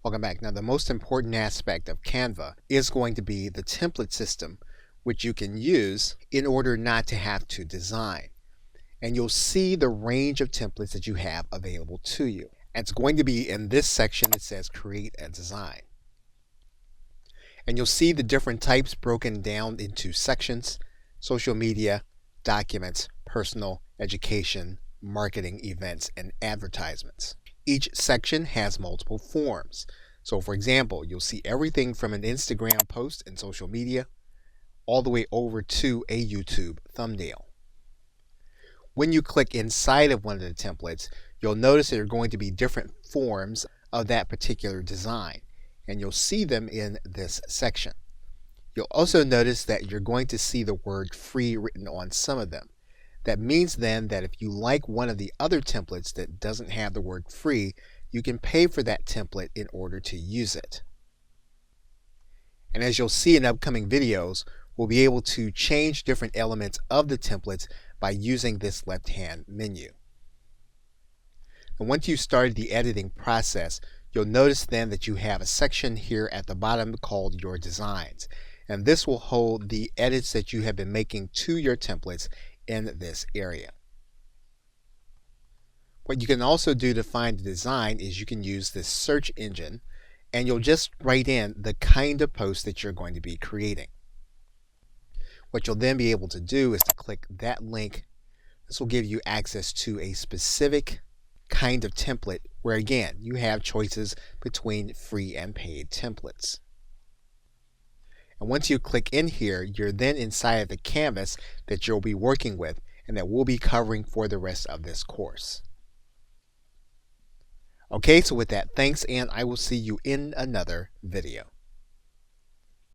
Welcome back. Now, the most important aspect of Canva is going to be the template system, which you can use in order not to have to design. And you'll see the range of templates that you have available to you. And it's going to be in this section that says Create a Design. And you'll see the different types broken down into sections: social media, documents, personal, education, marketing, events, and advertisements. Each section has multiple forms. So for example, you'll see everything from an Instagram post and social media all the way over to a YouTube thumbnail. When you click inside of one of the templates, you'll notice there are going to be different forms of that particular design, and you'll see them in this section. You'll also notice that you're going to see the word free written on some of them. That means then that if you like one of the other templates that doesn't have the word free, you can pay for that template in order to use it. And as you'll see in upcoming videos, we'll be able to change different elements of the templates by using this left-hand menu. And once you've started the editing process, you'll notice then that you have a section here at the bottom called Your Designs. And this will hold the edits that you have been making to your templates in this area. What you can also do to find the design is you can use this search engine, and you'll just write in the kind of post that you're going to be creating. What you'll then be able to do is to click that link. This will give you access to a specific kind of template where, again, you have choices between free and paid templates. And once you click in here, you're then inside of the canvas that you'll be working with and that we'll be covering for the rest of this course. Okay, so with that, thanks, and I will see you in another video.